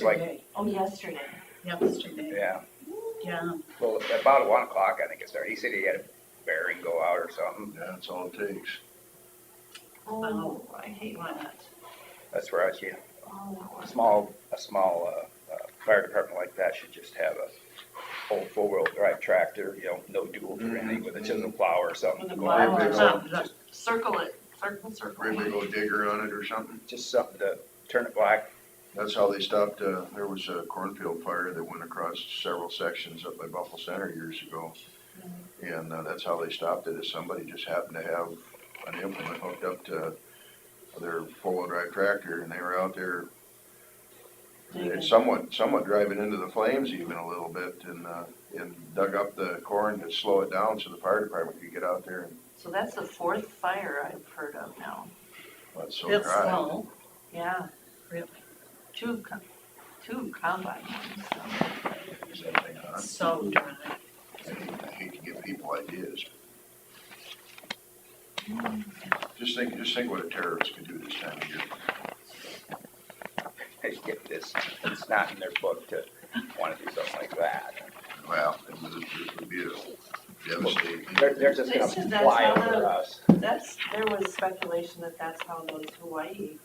looks like, Oh, yesterday. Yesterday. yeah. Yeah. Well, about 1 o'clock, I think it started. He said he had a bearing go out or something. Yeah, that's all it takes. Oh, I hate that. That's where I see Oh, a small fire department like that should just have a whole four-wheel drive tractor, no dual or anything with a chisel plow or something. With a to go plow out or there. something. Just- Circle it, circle. Great big old digger on it or something. Just something to turn it black. That's how they stopped, there was a cornfield fire that went across several sections up by Buffalo Center years ago. And that's how they stopped it, is somebody just happened to have an implement hooked up to their four-wheel drive tractor, and they were out there somewhat driving into the flames even a little bit, and dug up the corn to slow it down so the fire department could get out there. And So that's the fourth fire I've heard of now. it's so It's dry. slow. Yeah, Really. two combine ones, so. Is that thing on? So dry. I hate to give people ideas. Just think what a terrorist could do this time of year. They get this, it's not in their book to want to do something like that. Well, it would be a devastating. They're just They gonna said that's fly how over the- us. There was speculation that that's how those Hawaii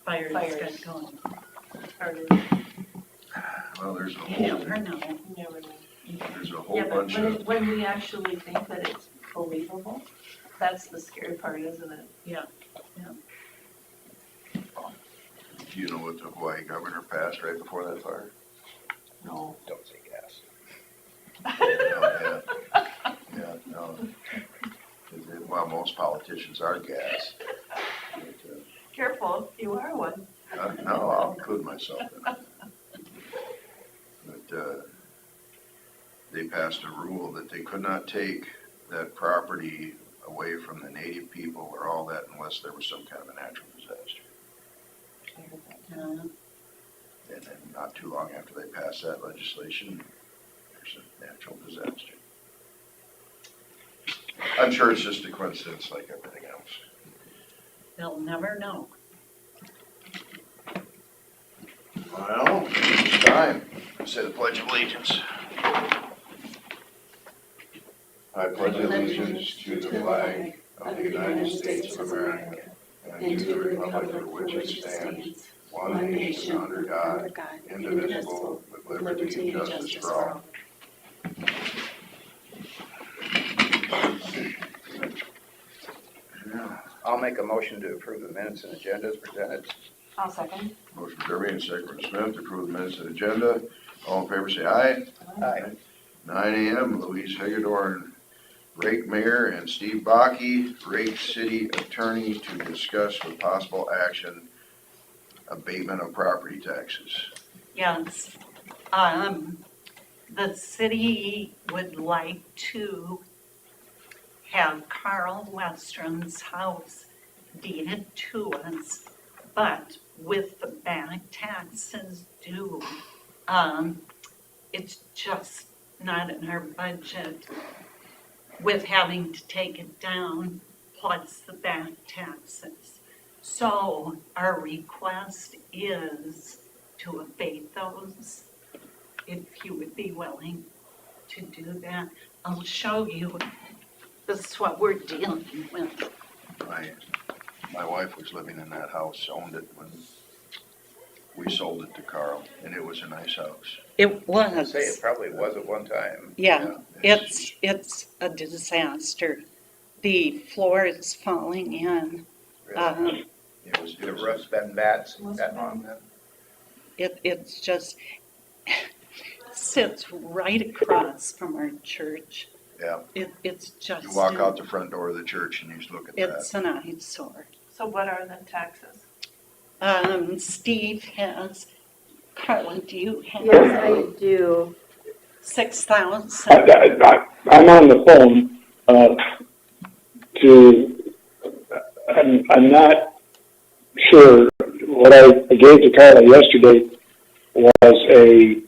Fires Fires. got going. started. Well, there's a You whole, never know. You never know. there's a whole Yeah, but bunch of, when we actually think that it's believable, that's the scary part, isn't it? Yeah. do you know what the Hawaii governor passed right before that fire? No. Don't say gas. No, yeah, no. Well, most politicians are gas. But, Careful, you are one. no, I'll include myself in it. But, they passed a rule that they could not take that property away from the native people or all that unless there was some kind of a natural disaster. And then not too long after they passed that legislation, there's a natural disaster. I'm sure it's just a coincidence like everything else. They'll never know. Well, it's time to say the Pledge of Allegiance. I pledge allegiance to the flag of the United States of America and to the republic for which it stands, one nation under God, indivisible, with liberty and justice for all. I'll make a motion to approve the minutes and agendas presented. I'll second. Motion Kirby and second from Smith to approve the minutes of the agenda. All in favor say aye. Aye. 9 a.m., Louise Hagedorn, Rake Mayor, and Steve Bakke, Rake City Attorney, to discuss with possible action abatement of property taxes. Yes. The city would like to have Carl Westron's house deeded to us, but with the back taxes due, it's just not in our budget with having to take it down, plus the back taxes. So our request is to abate those, if you would be willing to do that. I'll show you, this is what we're dealing with. My wife was living in that house, owned it when we sold it to Carl, and it was a nice house. It I'd was. say it probably was at one time. Yeah, it's a disaster. The floor is falling in. Really. It was, The roof's been bad since that long then. It's just sits right across from our church. Yeah. It's just. You walk out the front door of the church and you just look at that. It's an eyesore. So what are the taxes? Steve has, Carla, do you have? Yes, I do. 6,000. I'm on the phone, I'm not sure. What I gave to Carla yesterday was a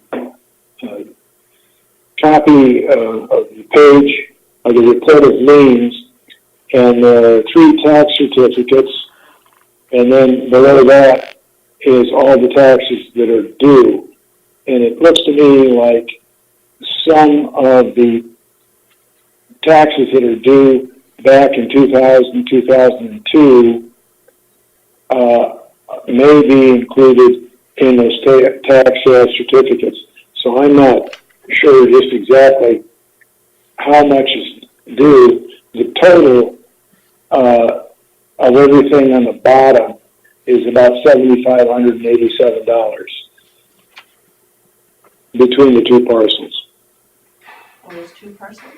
copy of the page of the report of liens and 3 tax certificates, and then below that is all the taxes that are due. And it looks to me like some of the taxes that are due back in 2000, 2002, may be included in those tax sale certificates. So I'm not sure just exactly how much is due. The total of everything on the bottom is about $7,587 between the two parcels. Well, there's two parcels?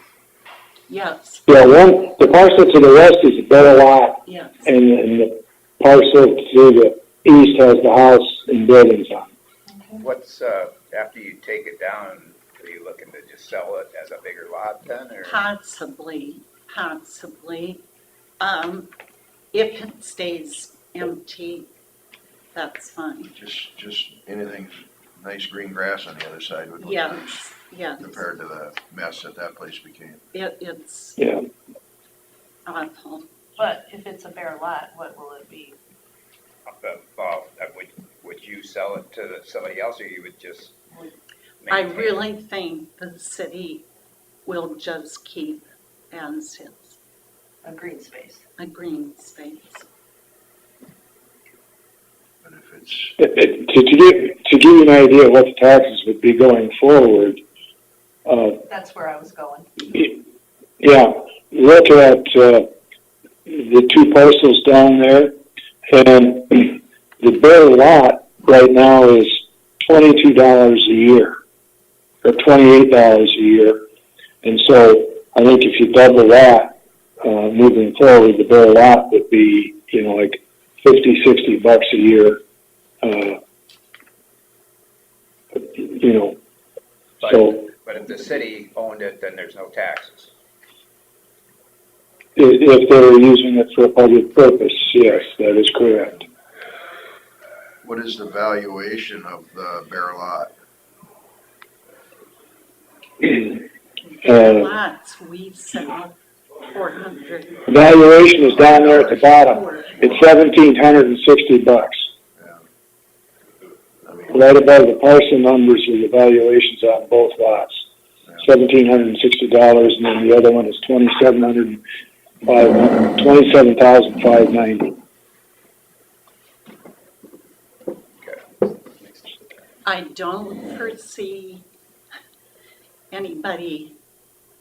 Yes, Yeah, the parcel to the west is a better lot, yes. and the parcel to the east has the house and buildings on it. What's, after you take it down, are you looking to just sell it as a bigger lot then, or? Possibly. If it stays empty, that's fine. Just anything, nice green grass on the other side would look nice Yes, compared to the mess that place became. it's Yeah. awful. But if it's a bare lot, what will it be? Would you sell it to somebody else, or you would just I maintain it? really think the city will just keep as is, A green space. a green space. But if it's, To give you an idea of what the taxes would be going forward, That's where I was going. yeah, look at the two parcels down there, and the bare lot right now is $22 a year, or $28 a year. And so I think if you double that, moving forward, the bare lot would be, like $50-$60 a year. But if the city owned it, then there's no taxes. If they're using it for a public purpose, yes, that is correct. what is the valuation of the bare lot? Lots we sell 400. Valuation is down there at the bottom. It's $1,760. I mean, Right above the parcel numbers are the valuations on both lots. $1,760, and then the other one is $27,590. I don't foresee anybody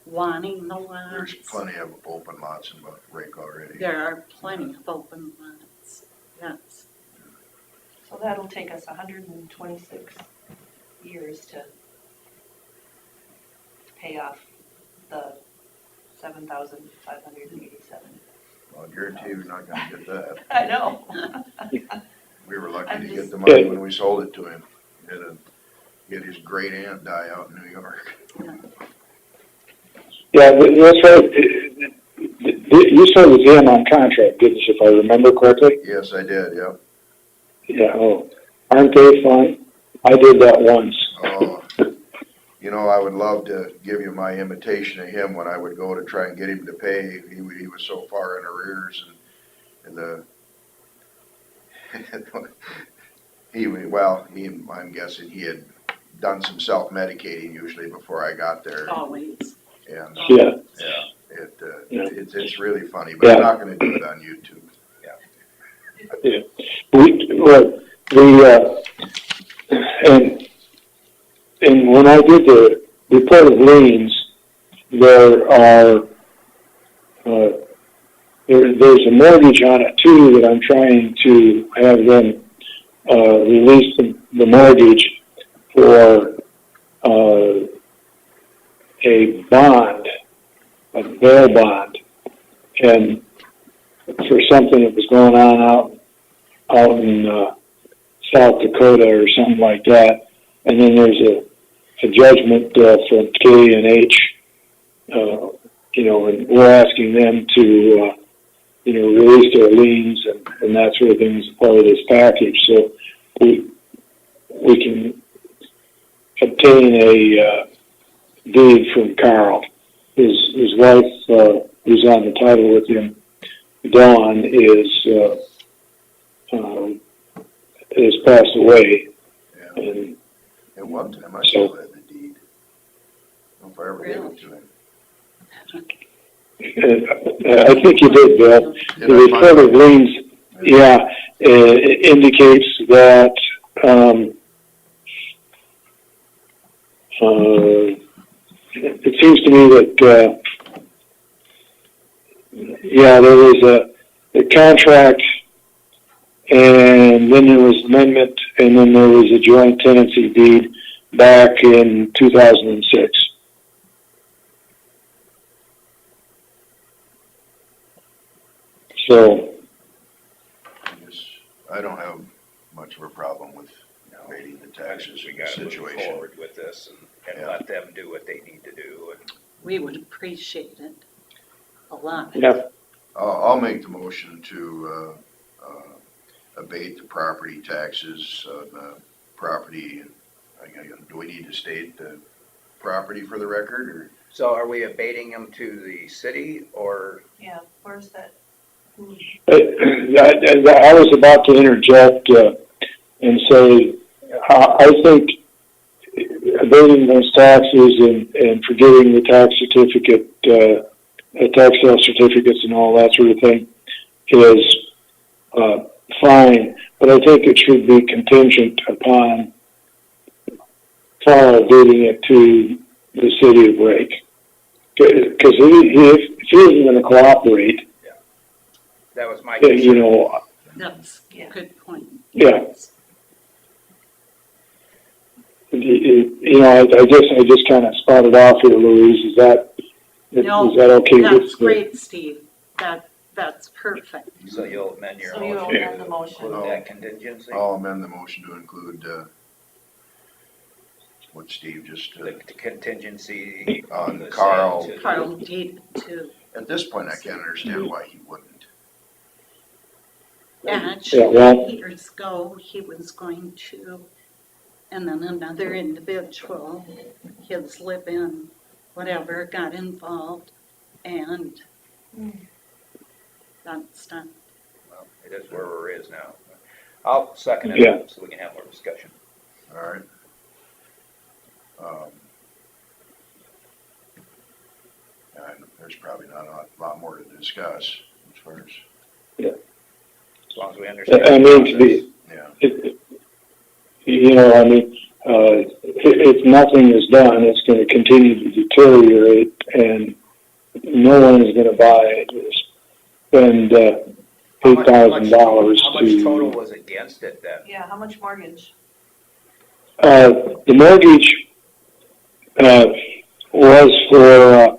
wanting the there's lots. plenty of open lots in Rake already. There are plenty of open lots, yes. So that'll take us 126 years to pay off the 7,587. Well, I guarantee you're not gonna get that. I know. We were lucky I'm to just- get the money when we sold it to him. He had his great aunt die out in New York. Yeah, that's right. You sold it to him on contract, didn't you, if I remember correctly? Yes, I did, yep. Yeah, aren't they fun? I did that once. Oh, I would love to give you my imitation of him when I would go to try and get him to pay. He was so far in arrears and I'm guessing he had done some self-medicating usually before I got there. Always. And, Yeah. it's really funny, but I'm not gonna do it on YouTube. And when I did the report of liens, there's a mortgage on it too that I'm trying to have them release the mortgage for a bond, a bail bond, and for something that was going on out in South Dakota or something like that. And then there's a judgment from K&H, and we're asking them to, release their liens and that sort of thing as part of this package. So we can obtain a deed from Carl. His wife, who's on the title with him, Dawn, has passed away. Yeah. And At one time, I still had the deed. I don't know if I ever gave it to him. I think you did, Bill. Did The I find report of it? liens, yeah, it indicates that, it seems to me that, yeah, there was a contract, and then there was amendment, and then there was a joint tenancy deed back in 2006. So, I don't have much of a problem with No, abating the I taxes just, we in the gotta move situation. forward with this and Yeah. let them do what they need to do. And We would appreciate it a lot. yeah, I'll make the motion to, abate the property taxes on the property. Do we need to state the property for the record, or? So are we abating them to the city or? Yeah, where's that? I was about to interject and say, I think abating those taxes and forgetting the tax certificate, tax sale certificates and all that sort of thing is fine, but I think it should be contingent upon abating it to the city of Rake. Because if he isn't going to cooperate, That was my you concern. know, That's a Yeah. good point. yeah. You know, I just kind of spotted off here, Louise. Is that okay? That's great, Steve. That's perfect. So you'll amend your So you'll motion amend the to motion. include that contingency? I'll amend the motion to include, what Steve just, The contingency On on the Carl. sale to. Carl deed to, at this point, I can't understand why he wouldn't. actually, years ago, he was going to, and then another individual, his live-in, whatever, got involved, and that's done. Well, it is where it is now. I'll second Yeah. it so we can have more discussion. All right. And there's probably not a lot more to discuss as far as, As long as we understand. I the mean, to be, process. you know, I mean, if nothing is done, it's going to continue to deteriorate, and no one is going to buy, spend How much- $8,000 How much total to. was against it then? Yeah, how much mortgage? The mortgage was for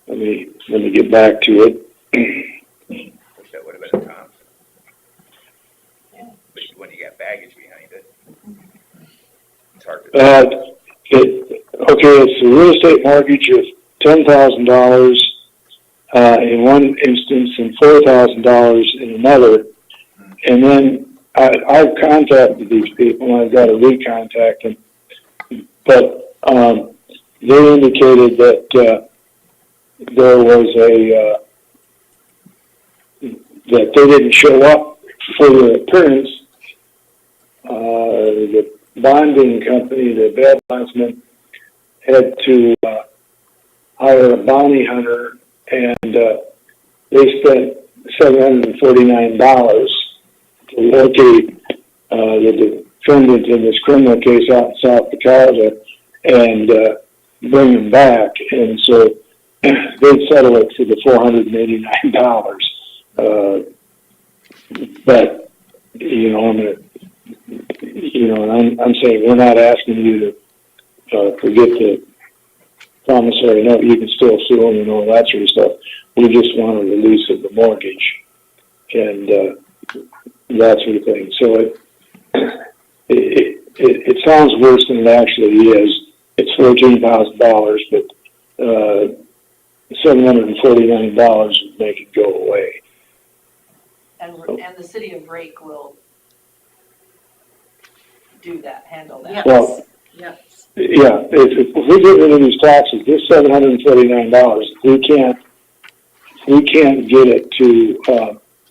let me get back to it. Wish that would have been a Thompson. Yeah. But when you got baggage behind it, it's hard to. It's a real estate mortgage of $10,000 in one instance and $4,000 in another. And then I've contacted these people, and I've got to recontact them. But they indicated that there was that they didn't show up for their appearance. The bonding company, the bail bondsman, had to hire a bounty hunter, and they spent $749 to locate the defendant in this criminal case out in South Dakota and bring him back. And so they'd settle it for the $489. But, you know, I'm saying we're not asking you to forget the promissory note. You can still sue them and all that sort of stuff. We just want a release of the mortgage and that sort of thing. So it sounds worse than it actually is. It's $14,000, but $749 would make it go away. And the city of Rake will do that, handle that. Yes, Well, yes. Yeah, if we get rid of these taxes, this $749, we can't get it to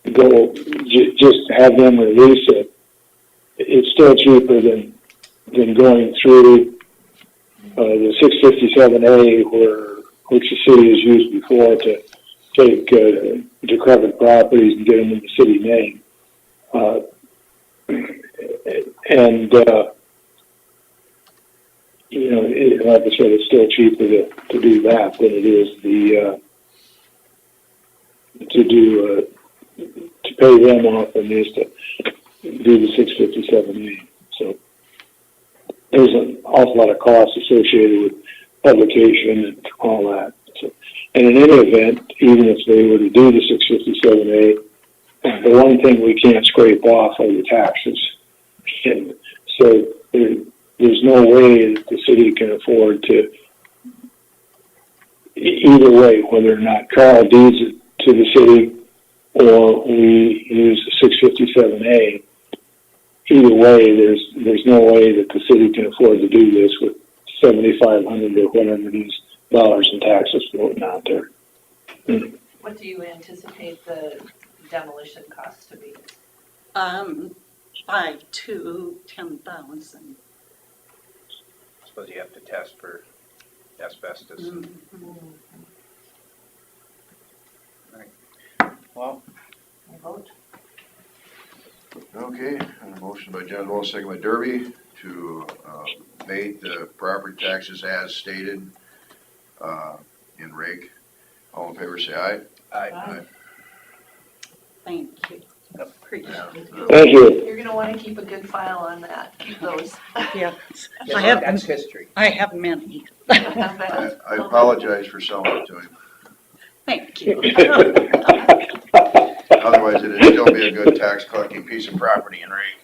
go, just have them release it, it's still cheaper than going through, the 657A which the city has used before to take, decrepit properties and get them in the city name. And, you know, like I said, it's still cheaper to do that than it is to pay them off than it is to do the 657A. So there's an awful lot of costs associated with publication and all that. So, and in any event, even if they were to do the 657A, the one thing we can't scrape off are the taxes. And so there's no way that the city can afford to, either way, whether or not Carl deeds it to the city or we use the 657A, either way, there's no way that the city can afford to do this with $7,500 or whatever it is dollars in taxes floating out there. What do you anticipate the demolition cost to be? 5 to 10,000. Suppose you have to test for asbestos. Well, I vote. Okay, a motion by John Wall, second by Derby to abate the property taxes as stated in reg. All in favor, say aye. I, Thank you. Appreciate it. Thank you. You're gonna wanna keep a good file on that, keep those. Yes, that's history. I have many. I apologize for selling it to him. Thank you. Otherwise, it'd still be a good tax collecting piece of property in reg.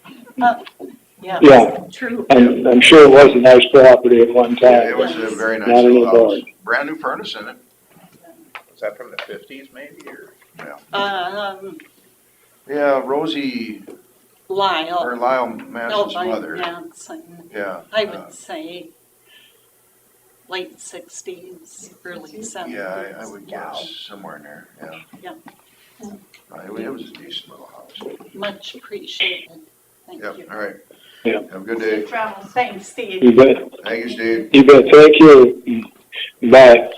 Yes, Yeah. true. I'm sure it was a nice property at one time. It was a very nice Not little house. anymore. Brand new furnace in it. Was that from the 50s maybe, or? Yeah, Rosie, Lyle. or Lyle No, Manson's like mother. Manson. Yeah. I would say late 60s, early 70s. Yeah, I would guess somewhere in there, yeah. Yeah. It was a decent little house. Much appreciated. Thank Yep, you. all right. Yeah. Have a good day. Safe travels. Thanks, Steve. You bet. Thank you, Steve. You bet. Thank you. Bye.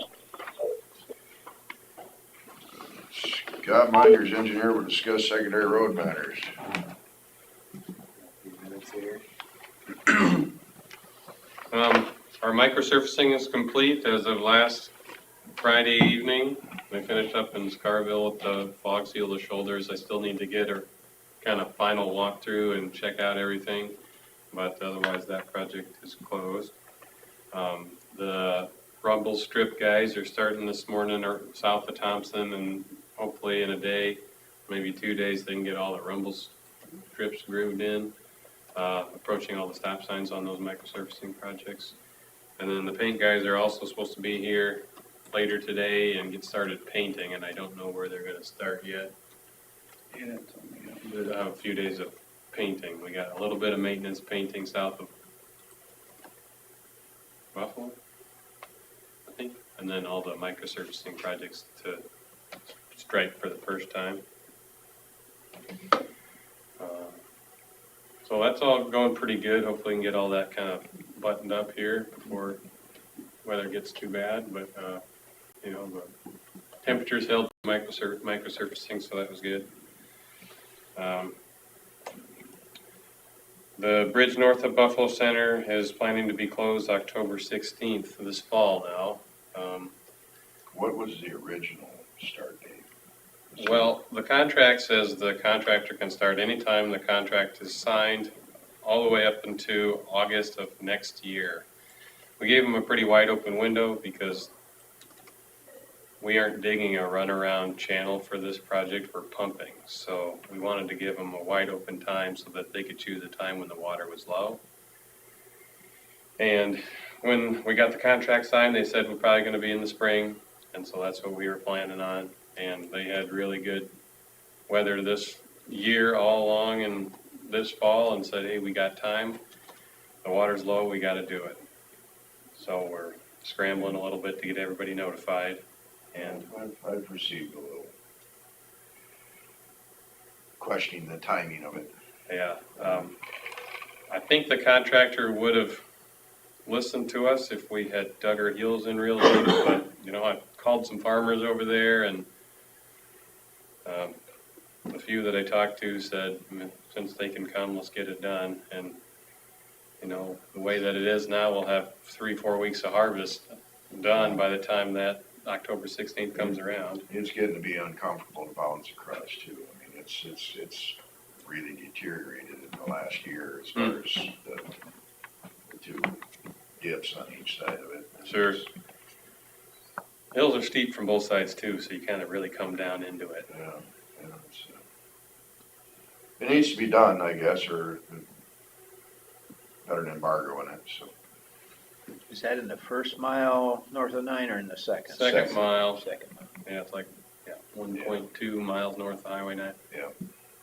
Scott Minders, engineer, will discuss secondary road matters. Our microsurfacing is complete as of last Friday evening. We finished up in Scarville with the fog seal the shoulders. I still need to get a kind of final walkthrough and check out everything, but otherwise that project is closed. The rumble strip guys are starting this morning or south of Thompson, and hopefully in a day, maybe 2 days, they can get all the rumble strips grooved in, approaching all the stop signs on those microsurfacing projects. And then the paint guys are also supposed to be here later today and get started painting, and I don't know where they're gonna start yet. But a few days of painting. We got a little bit of maintenance painting south of Buffalo, I think, and then all the microsurfacing projects to stripe for the first time. So that's all going pretty good. Hopefully we can get all that kind of buttoned up here before weather gets too bad, but you know, the temperatures held microsurfacing, so that was good. The bridge north of Buffalo Center is planning to be closed October 16th this fall now. What was the original start date? Well, the contract says the contractor can start anytime the contract is signed, all the way up into August of next year. We gave them a pretty wide open window because we aren't digging a runaround channel for this project, we're pumping. So we wanted to give them a wide open time so that they could choose a time when the water was low. And when we got the contract signed, they said we're probably gonna be in the spring. And so that's what we were planning on. And they had really good weather this year all along and this fall and said, hey, we got time. The water's low, we gotta do it. So we're scrambling a little bit to get everybody notified. And I've received a little questioning the timing of it. Yeah, I think the contractor would have listened to us if we had dug our heels in real deep, but, you know, I called some farmers over there and, a few that I talked to said, since they can come, let's get it done. And, you know, the way that it is now, we'll have 3-4 weeks of harvest done by the time that October 16th comes around. It's getting to be uncomfortable to balance across too. I mean, it's really deteriorated in the last year as far as the two dips on each side of it. Sure. Hills are steep from both sides too, so you kind of really come down into it. Yeah, it needs to be done, I guess, or better than embargoing it, so. Is that in the first mile north of 9 or in the second? Second mile, Second mile. yeah, it's like, 1.2 miles north of Highway 9. Yeah.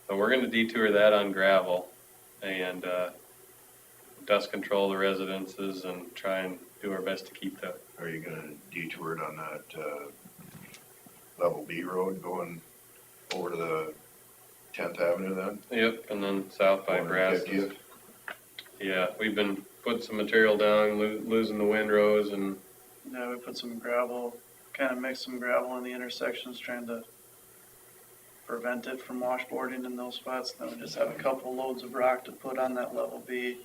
So we're gonna detour that on gravel and, dust control the residences and try and do our best to keep the, Are you gonna detour it on that, level B road going over to the 10th Avenue then? yep, and then south by Going to Brazos. 50th? Yeah, we've been putting some material down, losing the windrows and, Yeah, we put some gravel, kind of mixed some gravel in the intersections, trying to prevent it from washboarding in those spots. Then we just have a couple loads of rock to put on that level B.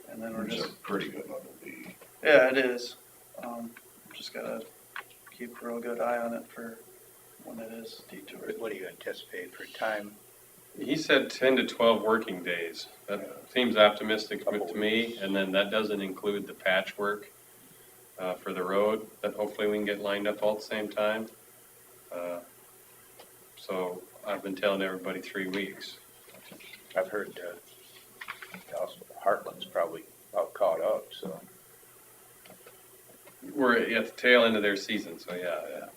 And then we're It's a just, pretty good level B. yeah, it is. Just gotta keep a real good eye on it for when it is detoured. What do you anticipate for time? he said 10 to 12 working days. That seems optimistic to me, and then that doesn't include the patchwork for the road that hopefully we can get lined up all at the same time. So I've been telling everybody 3 weeks. I've heard, also Heartland's probably about caught up, so. We're at the tail end of their season, so yeah.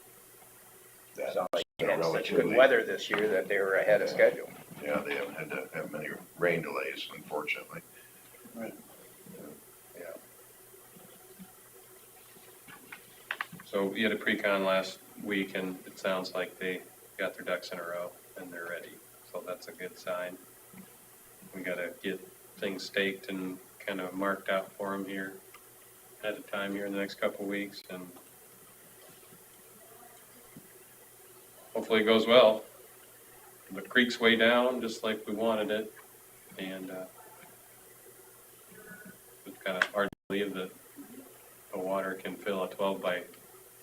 It sounds like they had such Relatively. good weather this year that they were ahead of schedule. Yeah, they haven't had to have many rain delays, unfortunately. So we had a pre-con last week, and it sounds like they got their ducks in a row and they're ready. So that's a good sign. We gotta get things staked and kind of marked out for them here at a time here in the next couple of weeks, and hopefully it goes well. The creek's way down, just like we wanted it, and it's kind of hard to believe that the water can fill a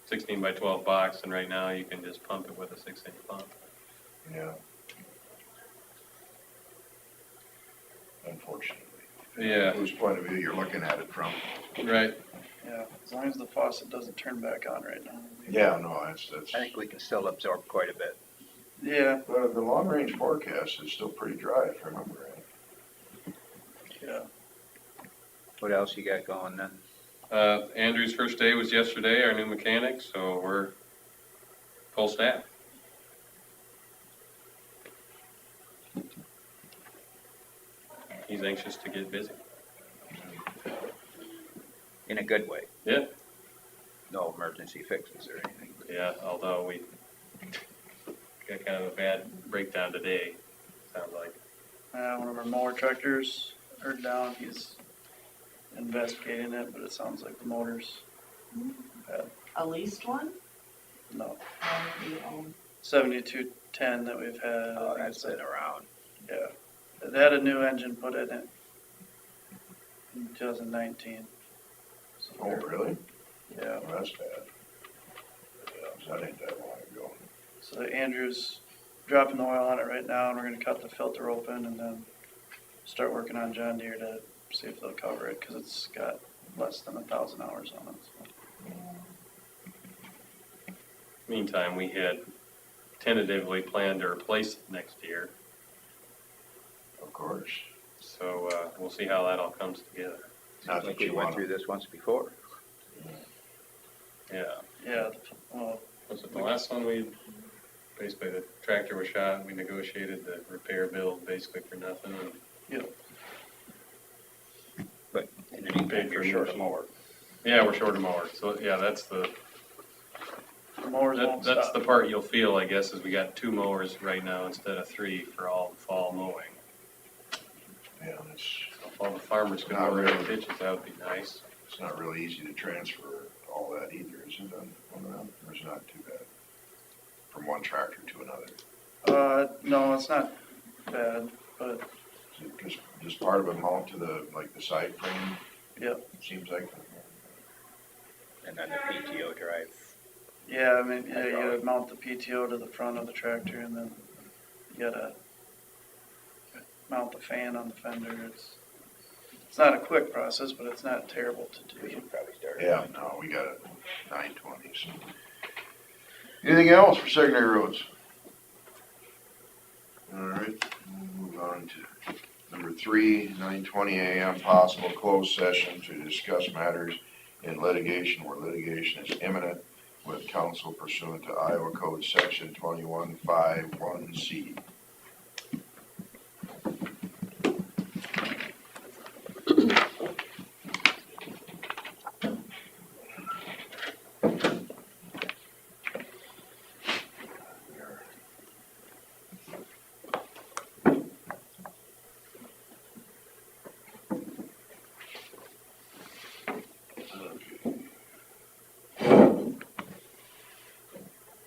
16 by 12 box, and right now you can just pump it with a 6-inch pump. Yeah. Unfortunately. Yeah, Whose point of view you're looking at it from? right. Yeah, as long as the faucet doesn't turn back on right now. Yeah, no, that's, I think we can still absorb quite a bit. Yeah, the long-range forecast is still pretty dry, if I remember right. yeah. What else you got going then? Andrew's first day was yesterday, our new mechanic, so we're full staff. He's anxious to get busy. In a good way. Yeah. No emergency fixes or anything. Yeah, although we got kind of a bad breakdown today, sounds like. One of our mower tractors are down. He's investigating it, but it sounds like the motor's bad. A leased one? No, Or you own? 7210 that we've had. Oh, that's been around. Yeah, it had a new engine put in it in 2019. So Oh, really? yeah, Well, that's bad. Yeah, that ain't that long ago. so Andrew's dropping the oil on it right now, and we're gonna cut the filter open and then start working on John Deere to see if they'll cover it, because it's got less than 1,000 hours on it. So. Meantime, we had tentatively planned to replace it next year, Of course. so we'll see how that all comes together. Not Like that we you went want through this once before. Yeah. Yeah, well, Was it the last one basically the tractor was shot, we negotiated the repair bill basically for nothing, and But in the meantime, you're short a mower. yeah, we're short of mower, so yeah, that's the the mowers won't That's stop. the part you'll feel, I guess, is we got 2 mowers right now instead of 3 for all fall mowing. Yeah, it's, If all the farmers could Not mow their really. ditches, that would be nice. it's not really easy to transfer all that either, is it, on around, or is it not too bad? From one tractor to another? No, it's not bad, but Is it just part of it mount to the, like the side frame? Yep. Seems like, And then the PTO drive. yeah, I mean, yeah, you gotta mount the PTO to the front of the tractor and then you gotta mount the fan on the fender. It's not a quick process, but it's not terrible to We do. should probably start. yeah, no, we got it 920, so. Anything else for secondary roads? All right, we'll move on to number 3, 9:20 a.m. possible closed session to discuss matters in litigation where litigation is imminent with counsel pursuant to Iowa Code Section 2151C.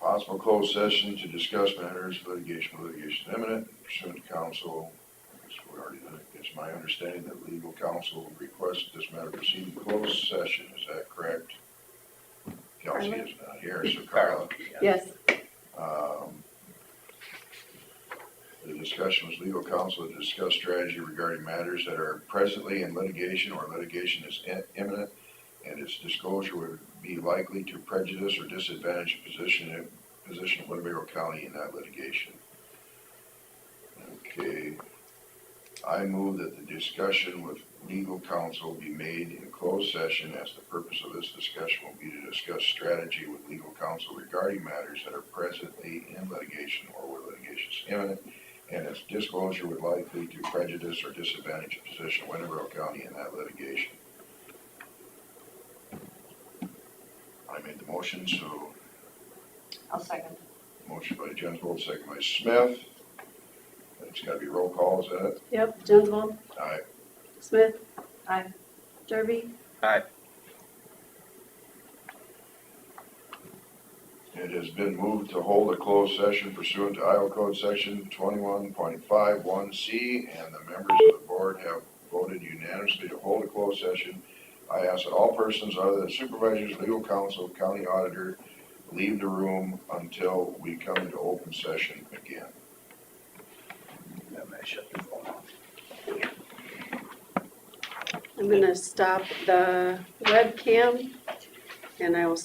Possible closed session to discuss matters of litigation imminent pursuant to counsel. I guess we already did it. It's my understanding that legal counsel requested this matter proceed in closed session. Is that correct? Kelsey is not here, so Carla. Yes. The discussion was legal counsel to discuss strategy regarding matters that are presently in litigation or litigation is imminent, and its disclosure would be likely to prejudice or disadvantage a position of Winnebago County in that litigation. Okay, I move that the discussion with legal counsel be made in closed session, as the purpose of this discussion will be to discuss strategy with legal counsel regarding matters that are presently in litigation or where litigation is imminent, and its disclosure would likely to prejudice or disadvantage a position of Winnebago County in that litigation. I made the motion, so I'll second. motion by Jensvold, second by Smith. It's gotta be roll call, is that it? Yep, Jensvold, Aye. Smith. Aye. Derby. It has been moved to hold a closed session pursuant to Iowa Code Section 21.51C, and the members of the board have voted unanimously to hold a closed session. I ask that all persons other than supervisors, legal counsel, county auditor, leave the room until we come into open session again. I'm gonna shut the phone off. I'm gonna stop the webcam and I will start it